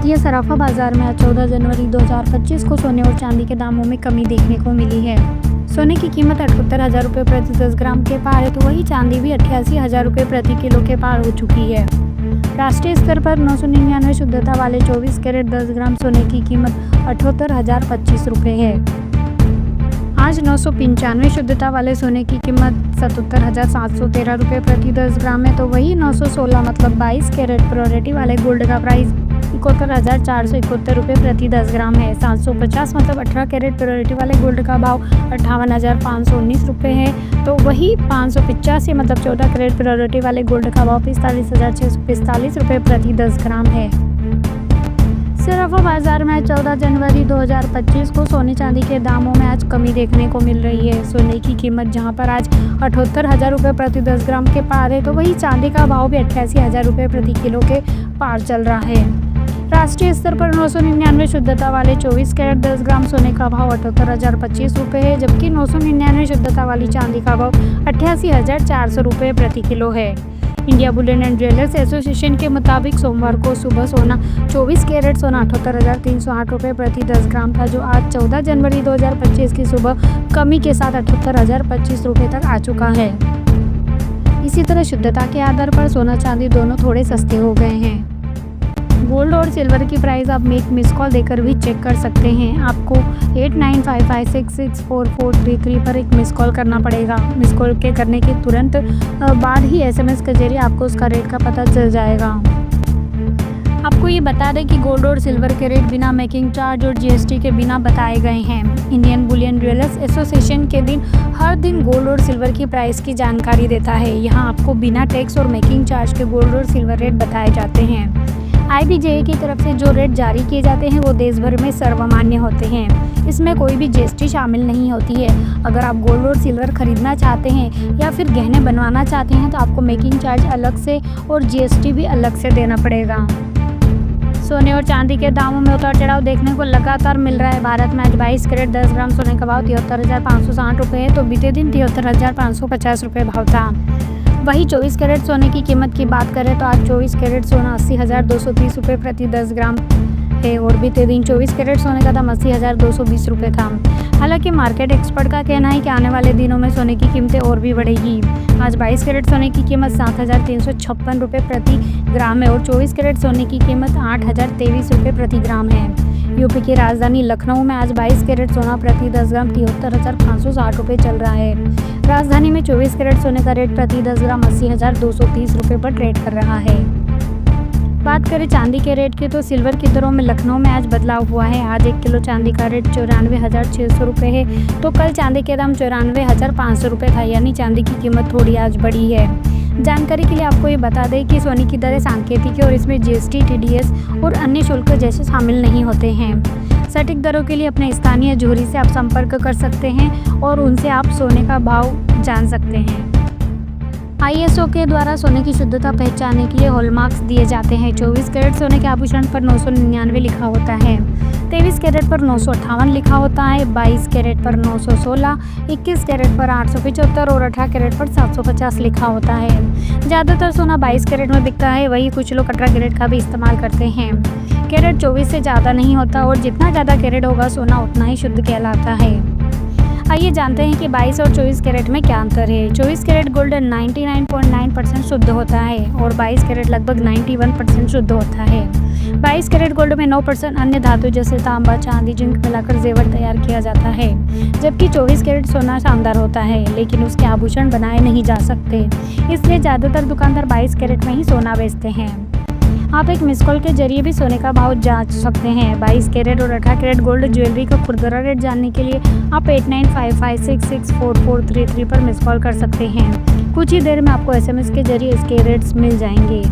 भारतीय सराफा बाजार में आज 14 जनवरी 2025 को सोने और चांदी के दामों में कमी देखने को मिली है। सोने की कीमत 78,000 रुपये प्रति 10 ग्राम के पार है, तो वही चांदी भी 88,000 रुपये प्रति किलो के पार हो चुकी है। राष्ट्रीय स्तर पर 999 शुद्धता वाले 24 कैरेट 10 ग्राम सोने की कीमत 78,025 रुपये है। आज 995 शुद्धता वाले सोने की कीमत 77,713 रुपये प्रति 10 ग्राम है, तो वही 916 मतलब 22 कैरेट प्योरिटी वाले गोल्ड का प्राइस 71,471 रुपये प्रति 10 ग्राम है। 750 मतलब 18 कैरेट प्योरिटी वाले गोल्ड का भाव 58,519 रुपये है, तो वही 585 मतलब 14 कैरेट प्योरिटी वाले गोल्ड का भाव 45,645 रुपये प्रति 10 ग्राम है। सराफा बाजार में 14 जनवरी 2025 को सोने चांदी के दामों में आज कमी देखने को मिल रही है। सोने की कीमत जहां पर आज 78,000 रुपये प्रति 10 ग्राम के पार है, तो वही चांदी का भाव भी 88,000 रुपये प्रति किलो के पार चल रहा है। राष्ट्रीय स्तर पर 999 शुद्धता वाले 24 कैरेट 10 ग्राम सोने का भाव 78,025 रुपये है, जबकि 999 शुद्धता वाली चांदी का भाव 88,400 रुपये प्रति किलो है। India Boolean and jewellers association के मुताबिक सोमवार को सुबह सोना 24 कैरेट सोना 78,308 रुपये प्रति 10 ग्राम था, जो आज 14 जनवरी 2025 की सुबह कमी के साथ 78,025 रुपये तक आ चुका है। इसी तरह शुद्धता के आधार पर सोना चांदी दोनों थोड़े सस्ते हो गए हैं। गोल्ड और सिल्वर की प्राइस आप एक मिस कॉल देकर भी चेक कर सकते हैं। आपको 8955664433 पर एक मिस कॉल करना पड़ेगा। मिस कॉल के करने के तुरंत बाद ही SMS के जरिए आपको उसका रेट का पता चल जाएगा। आपको ये बता दें कि गोल्ड और सिल्वर के रेट बिना मेकिंग चार्ज और GST के बिना बताए गए हैं। इंडियन बुलियन ज्वेलर्स एसोसिएशन के दिन हर दिन गोल्ड और सिल्वर की प्राइस की जानकारी देता है। यहाँ आपको बिना टैक्स और मेकिंग चार्ज के गोल्ड और सिल्वर रेट बताए जाते हैं। IBJA की तरफ से जो रेट जारी किए जाते हैं वो देश भर में सर्वमान्य होते हैं। इसमें कोई भी GST शामिल नहीं होती है। अगर आप गोल्ड और सिल्वर खरीदना चाहते हैं या फिर गहने बनवाना चाहते हैं तो आपको मेकिंग चार्ज अलग से और GST भी अलग से देना पड़ेगा। सोने और चांदी के दामों में उतार चढ़ाव देखने को लगातार मिल रहा है। भारत में आज 22 कैरेट 10 ग्राम सोने का भाव 73,560 रुपये है, तो बीते दिन 73,550 रुपये भाव था। वही 24 कैरेट सोने की कीमत की बात करें तो आज 24 कैरेट सोना 80,230 रुपये प्रति 10 ग्राम है, और बीते दिन 24 कैरेट सोने का दाम 80,220 रुपये था। हालांकि मार्केट एक्सपर्ट का कहना है कि आने वाले दिनों में सोने की कीमतें और भी बढ़ेगी। आज 22 कैरेट सोने की कीमत 7,356 रुपये प्रति ग्राम है, और 24 कैरेट सोने की कीमत 8,023 रुपये प्रति ग्राम है। यूपी की राजधानी लखनऊ में आज 22 कैरेट सोना प्रति 10 ग्राम 73,560 रुपये चल रहा है। राजधानी में 24 कैरेट सोने का रेट प्रति 10 ग्राम 80,230 रुपये पर ट्रेड कर रहा है। बात करें चांदी के रेट की तो सिल्वर की दरों में लखनऊ में आज बदलाव हुआ है। आज 1 किलो चांदी का रेट 94,600 रुपये है, तो कल चांदी के दाम 94,500 रुपये था, यानी चांदी की कीमत थोड़ी आज बढ़ी है। जानकारी के लिए आपको ये बता दें कि सोने की दरें सांकेतिक है और इसमें GST, TDS और अन्य शुल्क जैसे शामिल नहीं होते हैं। सटीक दरों के लिए अपने स्थानीय जोहरी से आप संपर्क कर सकते हैं और उनसे आप सोने का भाव जान सकते हैं। ISO के द्वारा सोने की शुद्धता पहचानने के लिए हॉलमार्क्स दिए जाते हैं। 24 कैरेट सोने के आभूषण पर 999 लिखा होता है, 23 कैरेट पर 958 लिखा होता है, 22 कैरेट पर 916, 21 कैरेट पर 875 और 18 कैरेट पर 750 लिखा होता है। ज़्यादातर सोना 22 कैरेट में बिकता है, वही कुछ लोग 18 कैरेट का भी इस्तेमाल करते हैं। कैरेट 24 से ज़्यादा नहीं होता, और जितना ज़्यादा कैरेट होगा सोना उतना ही शुद्ध कहलाता है। आइए जानते हैं कि 22 और 24 कैरेट में क्या अंतर है। 24 कैरेट गोल्ड 99.9% शुद्ध होता है और 22 कैरेट लगभग 91% शुद्ध होता है। 22 कैरेट गोल्ड में 9% अन्य धातु जैसे तांबा, चांदी, जिंक मिलाकर जेवर तैयार किया जाता है, जबकि 24 कैरेट सोना शानदार होता है लेकिन उसके आभूषण बनाए नहीं जा सकते। इसलिए ज़्यादातर दुकानदार 22 कैरेट में ही सोना बेचते हैं। आप एक मिस कॉल के जरिए भी सोने का भाव जांच सकते हैं। 22 कैरेट और 18 कैरेट गोल्ड ज्वेलरी का खुदरा रेट जानने के लिए आप 8955664433 पर मिस कॉल कर सकते हैं। कुछ ही देर में आपको SMS के जरिए इसके रेट्स मिल जाएंगे।